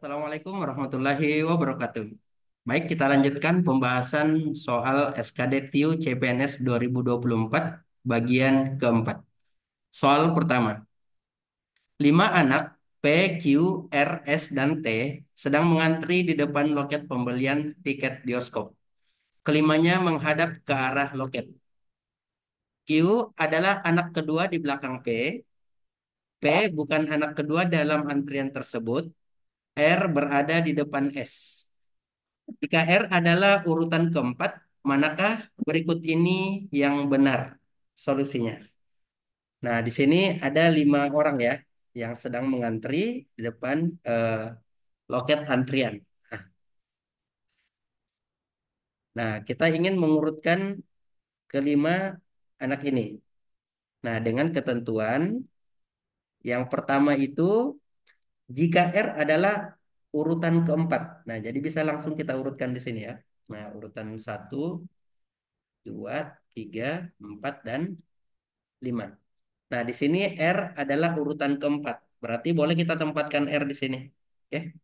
Assalamualaikum warahmatullahi wabarakatuh. Baik, kita lanjutkan pembahasan soal SKD TIU CPNS 2024 bagian keempat. Soal pertama, 5 anak P, Q, R, S, dan T sedang mengantri di depan loket pembelian tiket bioskop. Kelimanya menghadap ke arah loket. Q adalah anak kedua di belakang P. P bukan anak kedua dalam antrian tersebut. R berada di depan S. Jika R adalah urutan keempat, manakah berikut ini yang benar solusinya? Nah, di sini ada 5 orang ya yang sedang mengantri di depan eh, loket antrian. Nah, kita ingin mengurutkan kelima anak ini. Nah, dengan ketentuan yang pertama itu jika R adalah urutan keempat. Nah, jadi bisa langsung kita urutkan di sini ya. Nah, urutan 1, 2, 3, 4, dan 5. Nah, di sini R adalah urutan keempat. Berarti boleh kita tempatkan R di sini. Oke.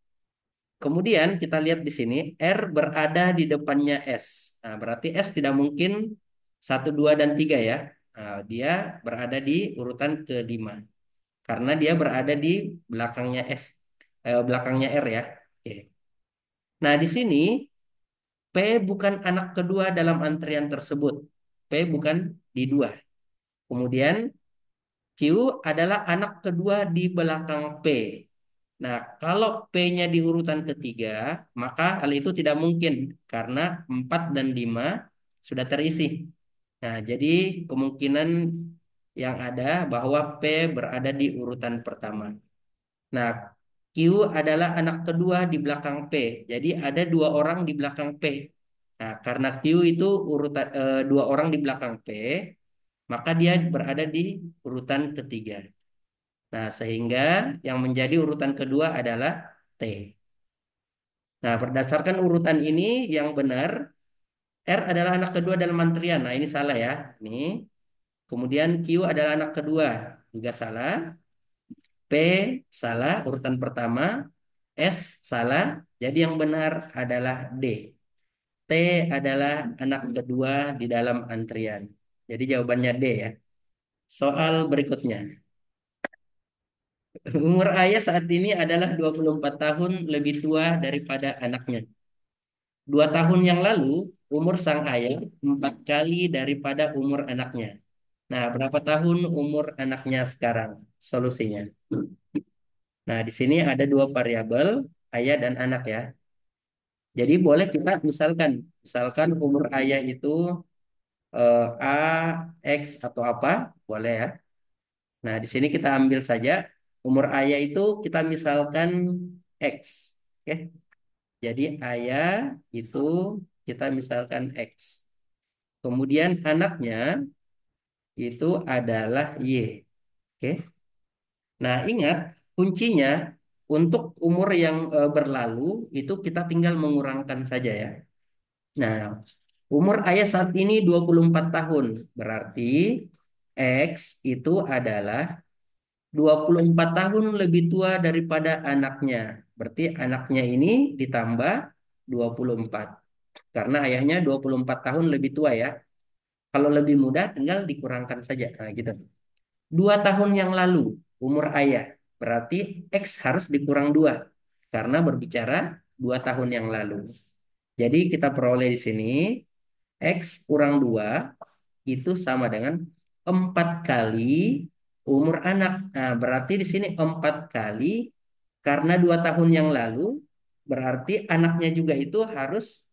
Kemudian kita lihat di sini R berada di depannya S. Nah, berarti S tidak mungkin 1, 2, dan 3 ya. Nah, dia berada di urutan kelima. Karena dia berada di belakangnya S. Belakangnya R ya. Oke. Nah, di sini P bukan anak kedua dalam antrian tersebut. P bukan di dua. Kemudian Q adalah anak kedua di belakang P. Nah, kalau P-nya di urutan ketiga, maka hal itu tidak mungkin karena 4 dan 5 sudah terisi. Nah, jadi kemungkinan yang ada bahwa P berada di urutan pertama. Nah, Q adalah anak kedua di belakang P. Jadi ada 2 orang di belakang P. Nah, karena Q itu 2 orang di belakang P, maka dia berada di urutan ketiga. Nah, sehingga yang menjadi urutan kedua adalah T. Nah, berdasarkan urutan ini yang benar, R adalah anak kedua dalam antrian. Nah, ini salah ya. Ini. Kemudian Q adalah anak kedua. Juga salah. P salah, urutan pertama. S salah. Jadi yang benar adalah D. T adalah anak kedua di dalam antrian. Jadi jawabannya D ya. Soal berikutnya. Umur ayah saat ini adalah 24 tahun lebih tua daripada anaknya. 2 tahun yang lalu, umur sang ayah 4 kali daripada umur anaknya. Nah, berapa tahun umur anaknya sekarang? Solusinya. Nah, di sini ada 2 variabel, ayah dan anak ya. Jadi boleh kita misalkan umur ayah itu A, X atau apa, boleh ya. Nah, di sini kita ambil saja umur ayah itu kita misalkan X. Oke. Jadi ayah itu kita misalkan X. Kemudian anaknya itu adalah Y. Oke. Nah, ingat kuncinya untuk umur yang berlalu itu kita tinggal mengurangkan saja ya. Nah, umur ayah saat ini 24 tahun. Berarti X itu adalah 24 tahun lebih tua daripada anaknya. Berarti anaknya ini ditambah 24. Karena ayahnya 24 tahun lebih tua ya. Kalau lebih mudah tinggal dikurangkan saja. Nah, gitu. 2 tahun yang lalu umur ayah. Berarti X harus dikurang 2. Karena berbicara 2 tahun yang lalu. Jadi kita peroleh di sini X kurang 2 itu sama dengan 4 kali umur anak. Nah, berarti di sini 4 kali karena 2 tahun yang lalu berarti anaknya juga itu harus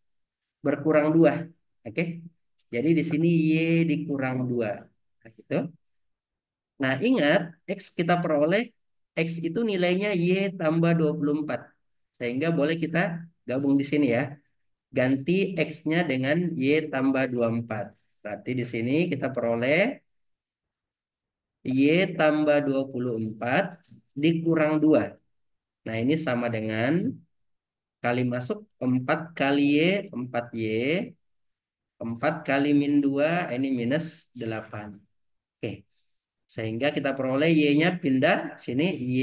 berkurang 2. Oke. Jadi di sini Y dikurang 2. Nah, gitu. Nah, ingat X kita peroleh X itu nilainya Y tambah 24. Sehingga boleh kita gabung di sini ya. Ganti X-nya dengan Y tambah 24. Berarti di sini kita peroleh Y tambah 24 dikurang 2. Nah, ini sama dengan kali masuk 4 kali Y, 4Y. 4 kali min 2 ini minus 8. Oke. Sehingga kita peroleh Y-nya pindah sini Y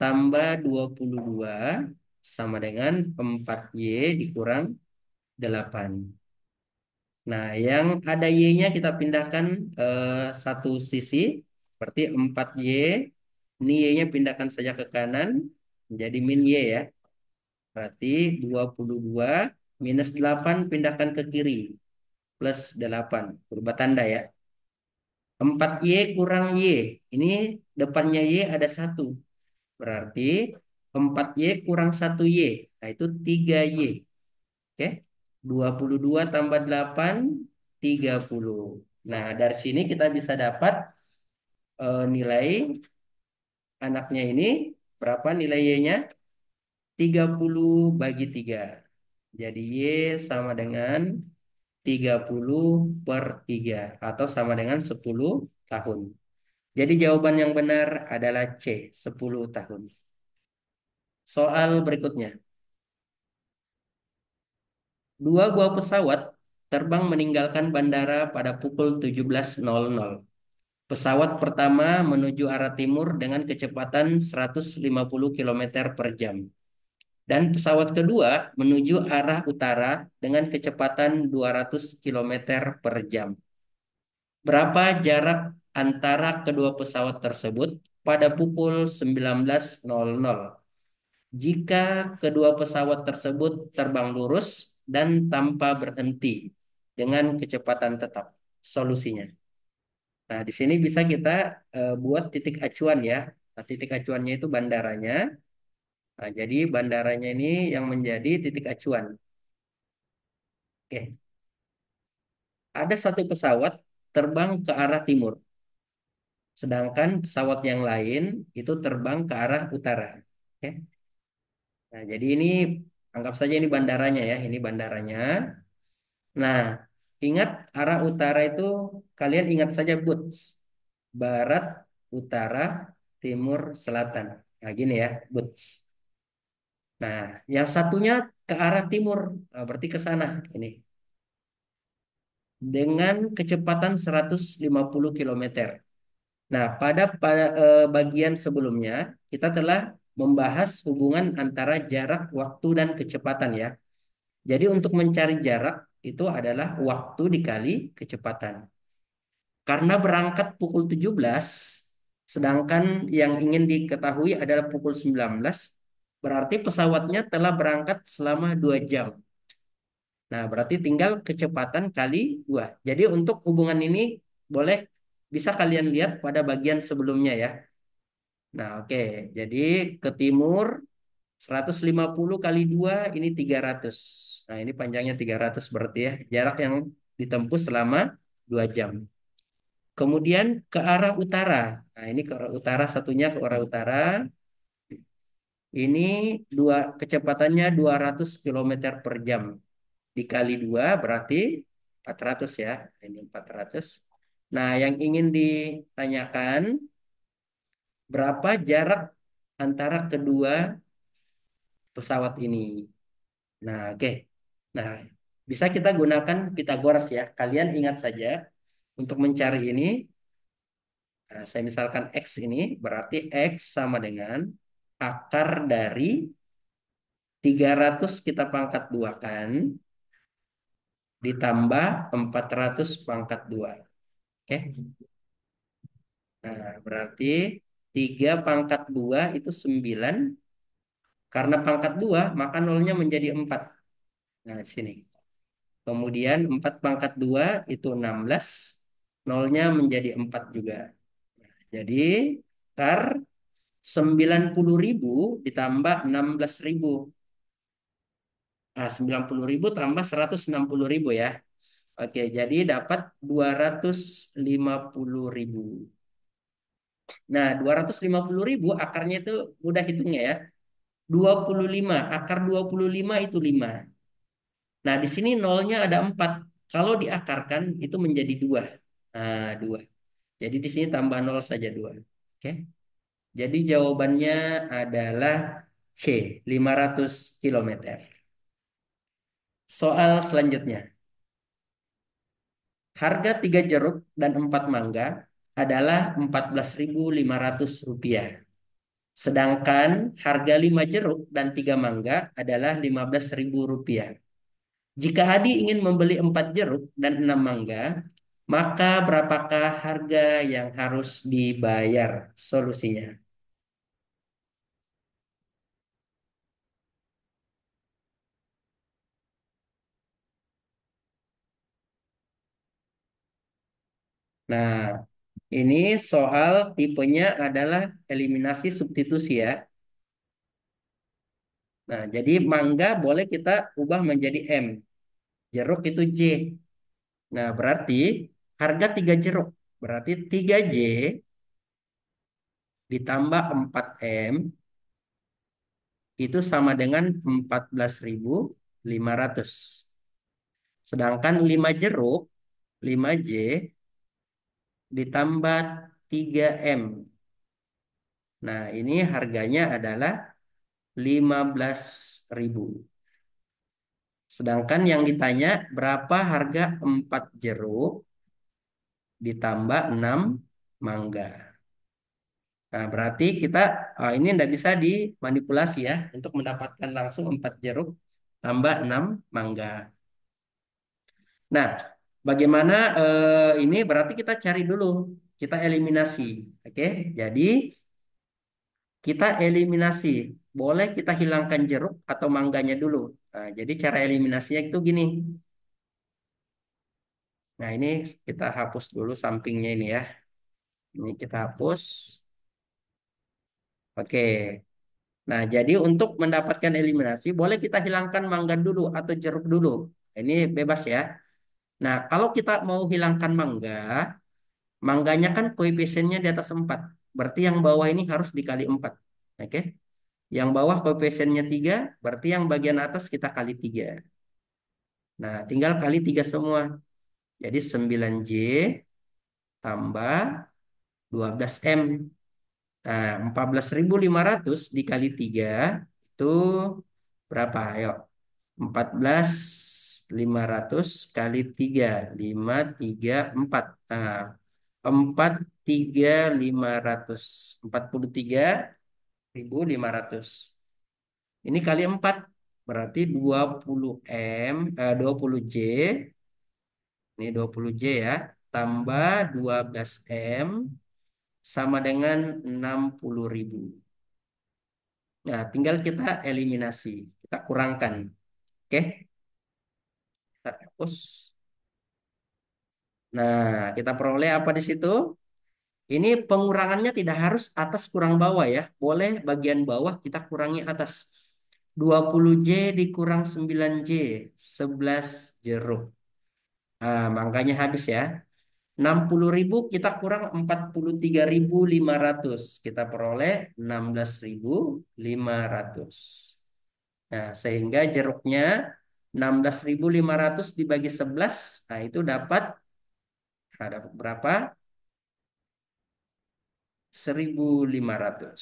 tambah 22 sama dengan 4Y dikurang 8. Nah, yang ada Y-nya kita pindahkan satu sisi. Berarti 4Y. Ini Y-nya pindahkan saja ke kanan. Menjadi min Y ya. Berarti 22 minus 8 pindahkan ke kiri. Plus 8. Berubah tanda ya. 4Y kurang Y. Ini depannya Y ada satu. Berarti 4Y kurang satu Y. Nah, itu 3Y. Oke. 22 tambah 8, 30. Nah, dari sini kita bisa dapat nilai anaknya ini. Berapa nilai Y-nya? 30 bagi 3. Jadi Y sama dengan 30 per 3. Atau sama dengan 10 tahun. Jadi jawaban yang benar adalah C, 10 tahun. Soal berikutnya. Dua buah pesawat terbang meninggalkan bandara pada pukul 17.00. Pesawat pertama menuju arah timur dengan kecepatan 150 km per jam. Dan pesawat kedua menuju arah utara dengan kecepatan 200 km per jam. Berapa jarak antara kedua pesawat tersebut pada pukul 19.00 jika kedua pesawat tersebut terbang lurus dan tanpa berhenti dengan kecepatan tetap? Solusinya. Nah, di sini bisa kita buat titik acuan ya. Nah, titik acuannya itu bandaranya. Nah, jadi bandaranya ini yang menjadi titik acuan. Oke, ada satu pesawat terbang ke arah timur, sedangkan pesawat yang lain itu terbang ke arah utara. Oke. Nah, jadi ini anggap saja ini bandaranya ya, ini bandaranya. Nah, ingat arah utara itu kalian ingat saja boots. Barat, utara, timur, selatan. Nah, gini ya, boots. Nah, yang satunya ke arah timur, nah, berarti ke sana ini dengan kecepatan 150 km. Nah, pada bagian sebelumnya kita telah membahas hubungan antara jarak, waktu, dan kecepatan ya. Jadi untuk mencari jarak itu adalah waktu dikali kecepatan. Karena berangkat pukul 17, sedangkan yang ingin diketahui adalah pukul 19, berarti pesawatnya telah berangkat selama 2 jam. Nah, berarti tinggal kecepatan kali 2. Jadi untuk hubungan ini boleh bisa kalian lihat pada bagian sebelumnya ya. Nah, oke. Jadi ke timur 150 kali 2 ini 300. Nah, ini panjangnya 300 berarti ya. Jarak yang ditempuh selama 2 jam. Kemudian ke arah utara. Nah, ini ke arah utara, satunya ke arah utara. Ini kecepatannya 200 km per jam. Dikali 2 berarti 400 ya. Ini 400. Nah, yang ingin ditanyakan berapa jarak antara kedua pesawat ini. Nah, oke. Nah, bisa kita gunakan Pitagoras ya. Kalian ingat saja untuk mencari ini. Nah, saya misalkan X ini berarti X sama dengan akar dari 300 kita pangkat 2 kan ditambah 400 pangkat 2. Oke. Nah, berarti 3 pangkat 2 itu 9. Karena pangkat 2 maka nolnya menjadi 4. Nah, di sini. Kemudian 4 pangkat 2 itu 16. Nolnya menjadi 4 juga. Jadi akar 90.000 ditambah 16.000. Nah, 90.000 tambah 160.000 ya. Oke, jadi dapat 250.000. Nah, 250.000 akarnya itu mudah hitungnya ya. 25, akar 25 itu 5. Nah, di sini nolnya ada 4. Kalau diakarkan itu menjadi 2. Nah, 2. Jadi di sini tambah nol saja 2. Oke. Jadi jawabannya adalah C, 500 km. Soal selanjutnya. Harga 3 jeruk dan 4 mangga adalah 14.500 rupiah. Sedangkan harga 5 jeruk dan 3 mangga adalah Rp15.000. Jika Adi ingin membeli 4 jeruk dan 6 mangga, maka berapakah harga yang harus dibayar? Solusinya. Nah, ini soal tipenya adalah eliminasi substitusi ya. Nah, jadi mangga boleh kita ubah menjadi M. Jeruk itu J. Nah, berarti harga 3 jeruk. Berarti 3J ditambah 4M itu sama dengan 14.500. Sedangkan 5 jeruk, 5J ditambah 3M. Nah, ini harganya adalah 15.000. Sedangkan yang ditanya berapa harga 4 jeruk ditambah 6 mangga. Nah, berarti kita ini tidak bisa dimanipulasi ya untuk mendapatkan langsung 4 jeruk tambah 6 mangga. Nah, bagaimana ini berarti kita cari dulu, kita eliminasi. Oke, jadi kita eliminasi. Boleh kita hilangkan jeruk atau mangganya dulu. Nah, jadi cara eliminasinya itu gini. Nah, ini kita hapus dulu sampingnya ini ya. Ini kita hapus. Oke. Nah, jadi untuk mendapatkan eliminasi, boleh kita hilangkan mangga dulu atau jeruk dulu. Ini bebas ya. Nah, kalau kita mau hilangkan mangga, mangganya kan koefisiennya di atas 4. Berarti yang bawah ini harus dikali 4. Oke. Yang bawah koefisiennya 3, berarti yang bagian atas kita kali 3. Nah, tinggal kali 3 semua. Jadi 9J tambah 12M. Nah, 14.500 dikali 3 itu berapa? Ayo. 14.500 kali 3. 5, 3, 4. Nah, 43.500. 43.500. Ini kali 4. Berarti 20M, 20J. Ini 20J ya. Tambah 12M sama dengan 60.000. Nah, tinggal kita eliminasi. Kita kurangkan. Oke, kita hapus. Nah, kita peroleh apa di situ? Ini pengurangannya tidak harus atas kurang bawah ya. Boleh bagian bawah kita kurangi atas. 20J dikurang 9J. 11 jeruk. Nah, makanya habis ya. 60.000 kita kurang 43.500. Kita peroleh 16.500. Nah, sehingga jeruknya 16.500 dibagi 11. Nah, itu dapat, nah, dapat berapa? 1.500.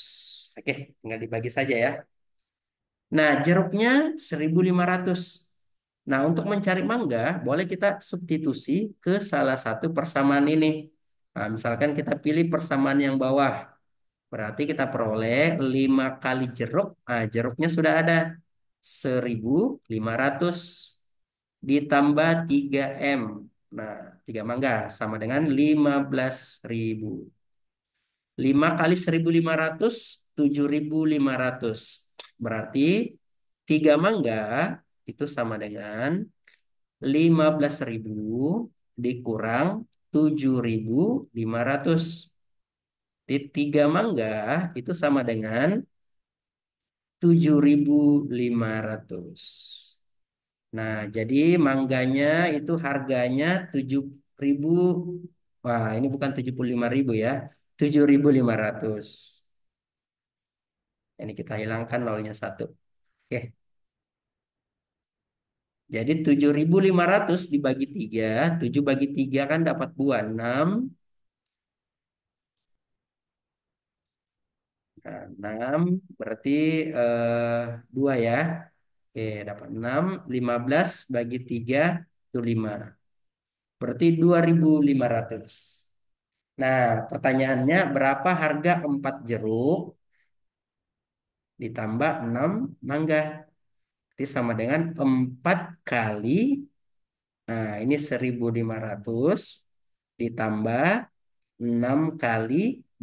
Oke, tinggal dibagi saja ya. Nah, jeruknya 1.500. Nah, untuk mencari mangga, boleh kita substitusi ke salah satu persamaan ini. Nah, misalkan kita pilih persamaan yang bawah. Berarti kita peroleh 5 kali jeruk. Nah, jeruknya sudah ada 1.500 ditambah 3M. Nah, 3 mangga sama dengan 15.000. 5 kali 1.500, 7.500. Berarti 3 mangga itu sama dengan 15.000 dikurang 7.500. Di 3 mangga itu sama dengan 7.500. Nah, jadi mangganya itu harganya 7.000. Wah, ini bukan 75.000 ya. 7.500. Ini kita hilangkan nolnya satu. Oke. Jadi 7.500 dibagi 3. 7 bagi 3 kan dapat 2. 6. Nah, 6 berarti 2 ya. Oke, dapat 6. 15 bagi 3 itu 5. Berarti 2.500. Nah, pertanyaannya berapa harga 4 jeruk? ditambah 6 mangga. Itu sama dengan 4 kali, nah ini 1.500 ditambah 6 kali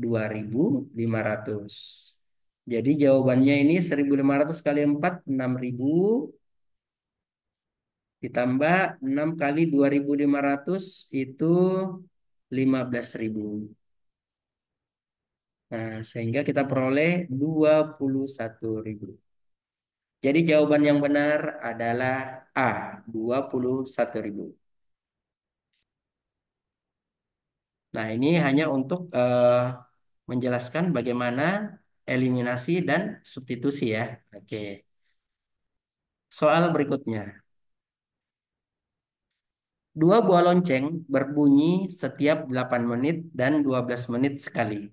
2.500. Jadi jawabannya ini 1.500 kali 4, 6.000 ditambah 6 kali 2.500 itu 15.000. Nah, sehingga kita peroleh 21.000. Jadi jawaban yang benar adalah A, 21.000. Nah, ini hanya untuk menjelaskan bagaimana eliminasi dan substitusi ya. Oke. Soal berikutnya. Dua buah lonceng berbunyi setiap 8 menit dan 12 menit sekali.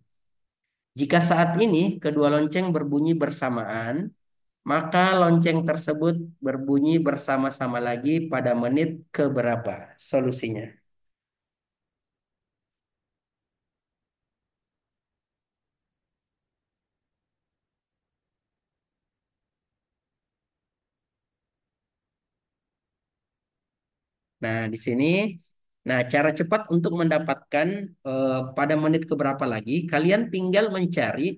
Jika saat ini kedua lonceng berbunyi bersamaan, maka lonceng tersebut berbunyi bersama-sama lagi pada menit keberapa? Solusinya. Nah, di sini, nah cara cepat untuk mendapatkan pada menit keberapa lagi, kalian tinggal mencari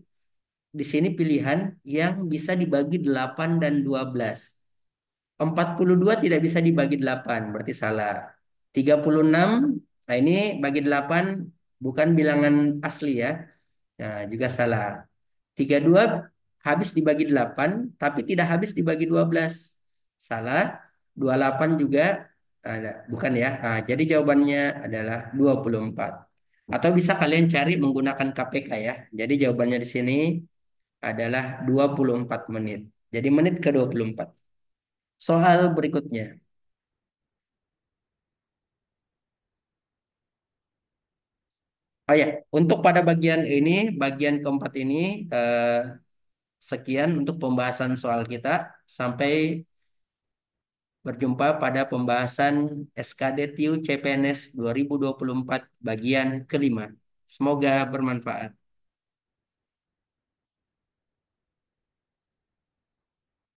di sini pilihan yang bisa dibagi 8 dan 12. 42 tidak bisa dibagi 8, berarti salah. 36, nah ini bagi 8 bukan bilangan asli ya. Nah, juga salah. 32 habis dibagi 8, tapi tidak habis dibagi 12. Salah. 28 juga ada, bukan ya. Nah, jadi jawabannya adalah 24. Atau bisa kalian cari menggunakan KPK ya. Jadi jawabannya di sini adalah 24 menit. Jadi menit ke 24. Soal berikutnya. Oh ya, untuk pada bagian ini, bagian keempat ini, eh, sekian untuk pembahasan soal kita. Sampai berjumpa pada pembahasan SKD TIU CPNS 2024 bagian kelima. Semoga bermanfaat.